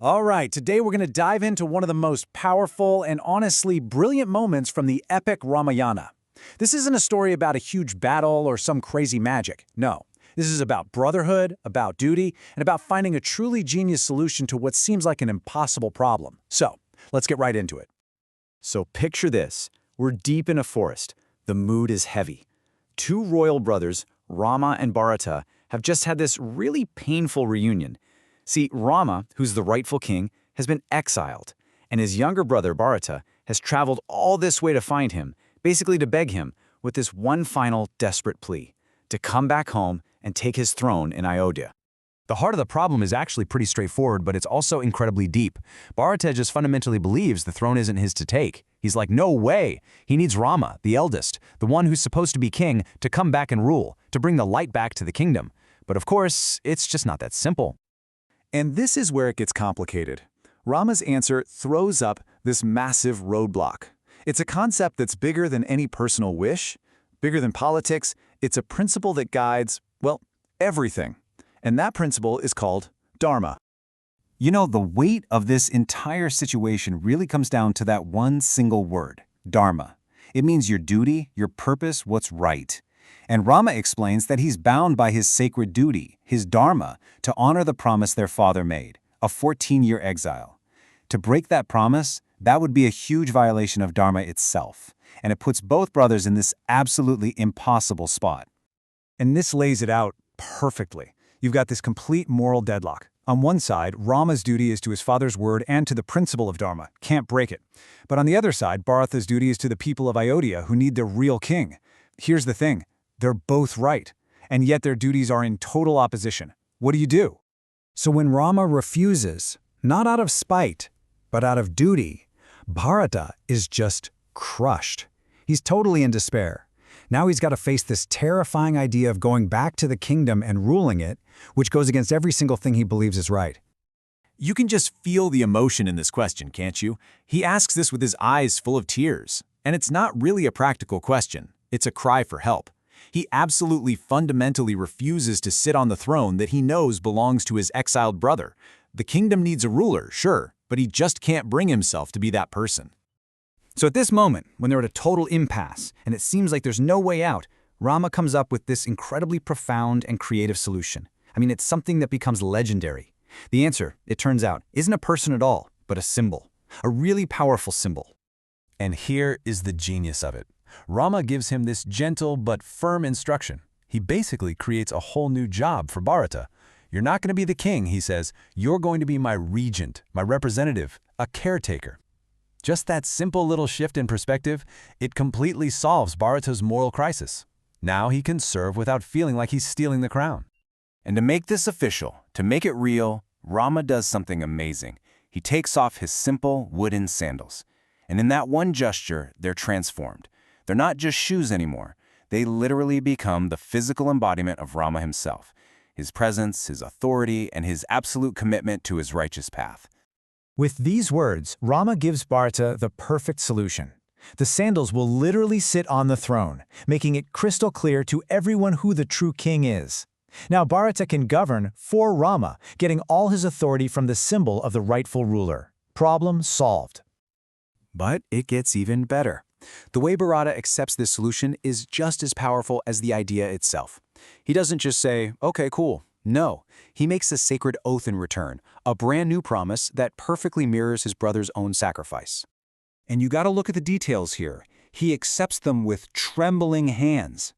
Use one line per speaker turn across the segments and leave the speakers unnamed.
All right, today we're going to dive into one of the most powerful and honestly brilliant moments from the epic Ramayana. This isn't a story about a huge battle or some crazy magic. No, this is about brotherhood, about duty, and about finding a truly genius solution to what seems like an impossible problem. So, let's get right into it.
So picture this. We're deep in a forest. The mood is heavy. Two royal brothers, Rama and Bharata, have just had this really painful reunion. See, Rama, who's the rightful king, has been exiled, and his younger brother, Bharata, has traveled all this way to find him, basically to beg him, with this one final desperate plea, to come back home and take his throne in Ayodhya.
The heart of the problem is actually pretty straightforward, but it's also incredibly deep. Bharata just fundamentally believes the throne isn't his to take. He's like, no way! He needs Rama, the eldest, the one who's supposed to be king, to come back and rule, to bring the light back to the kingdom. But of course, it's just not that simple.
And this is where it gets complicated. Rama's answer throws up this massive roadblock. It's a concept that's bigger than any personal wish, bigger than politics. It's a principle that guides, well, everything. And that principle is called dharma.
You know, the weight of this entire situation really comes down to that one single word, dharma. It means your duty, your purpose, what's right. And Rama explains that he's bound by his sacred duty, his dharma, to honor the promise their father made, a 14-year exile. To break that promise, that would be a huge violation of dharma itself, and it puts both brothers in this absolutely impossible spot.
And this lays it out perfectly. You've got this complete moral deadlock. On one side, Rama's duty is to his father's word and to the principle of dharma, can't break it. But on the other side, Bharata's duty is to the people of Ayodhya who need their real king. Here's the thing. They're both right, and yet their duties are in total opposition. What do you do? So when Rama refuses, not out of spite, but out of duty, Bharata is just crushed. He's totally in despair. Now he's got to face this terrifying idea of going back to the kingdom and ruling it, which goes against every single thing he believes is right.
You can just feel the emotion in this question, can't you? He asks this with his eyes full of tears. And it's not really a practical question. It's a cry for help. He absolutely fundamentally refuses to sit on the throne that he knows belongs to his exiled brother. The kingdom needs a ruler, sure, but he just can't bring himself to be that person.
So at this moment, when they're at a total impasse, and it seems like there's no way out, Rama comes up with this incredibly profound and creative solution. I mean, it's something that becomes legendary. The answer, it turns out, isn't a person at all, but a symbol. A really powerful symbol.
And here is the genius of it. Rama gives him this gentle but firm instruction. He basically creates a whole new job for Bharata. You're not going to be the king, he says. You're going to be my regent, my representative, a caretaker. Just that simple little shift in perspective, it completely solves Bharata's moral crisis. Now he can serve without feeling like he's stealing the crown.
And to make this official, to make it real, Rama does something amazing. He takes off his simple wooden sandals. And in that one gesture, they're transformed. They're not just shoes anymore. They literally become the physical embodiment of Rama himself, his presence, his authority, and his absolute commitment to his righteous path.
With these words, Rama gives Bharata the perfect solution. The sandals will literally sit on the throne, making it crystal clear to everyone who the true king is. Now Bharata can govern for Rama, getting all his authority from the symbol of the rightful ruler. Problem solved.
But it gets even better. The way Bharata accepts this solution is just as powerful as the idea itself. He doesn't just say, okay, cool. No, he makes a sacred oath in return, a brand new promise that perfectly mirrors his brother's own sacrifice.
And you got to look at the details here. He accepts them with trembling hands.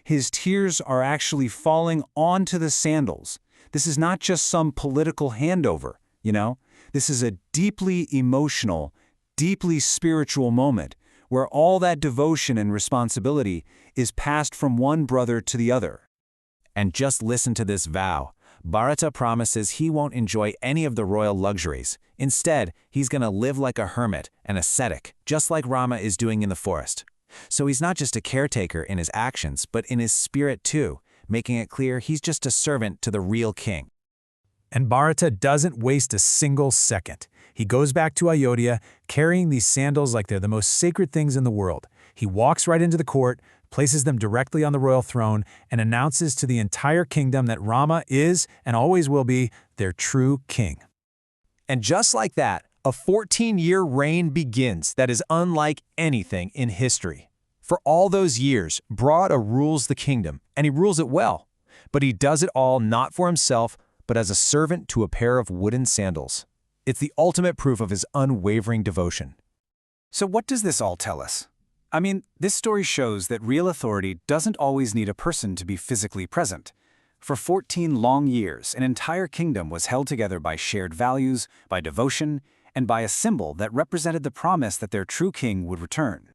His tears are actually falling onto the sandals. This is not just some political handover, you know? This is a deeply emotional, deeply spiritual moment where all that devotion and responsibility is passed from one brother to the other.
And just listen to this vow. Bharata promises he won't enjoy any of the royal luxuries. Instead, he's going to live like a hermit, an ascetic, just like Rama is doing in the forest. So he's not just a caretaker in his actions, but in his spirit too, making it clear he's just a servant to the real king.
And Bharata doesn't waste a single second. He goes back to Ayodhya, carrying these sandals like they're the most sacred things in the world. He walks right into the court, places them directly on the royal throne, and announces to the entire kingdom that Rama is, and always will be, their true king.
And just like that, a 14-year reign begins that is unlike anything in history. For all those years, Bharata rules the kingdom, and he rules it well. But he does it all not for himself, but as a servant to a pair of wooden sandals. It's the ultimate proof of his unwavering devotion.
So what does this all tell us? I mean, this story shows that real authority doesn't always need a person to be physically present. For 14 long years, an entire kingdom was held together by shared values, by devotion, and by a symbol that represented the promise that their true king would return.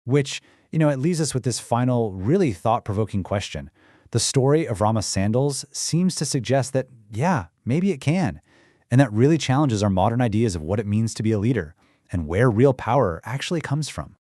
Which, it leaves us with this final, really thought-provoking question. The story of Rama's sandals seems to suggest that, yeah, maybe it can. And that really challenges our modern ideas of what it means to be a leader and where real power actually comes from.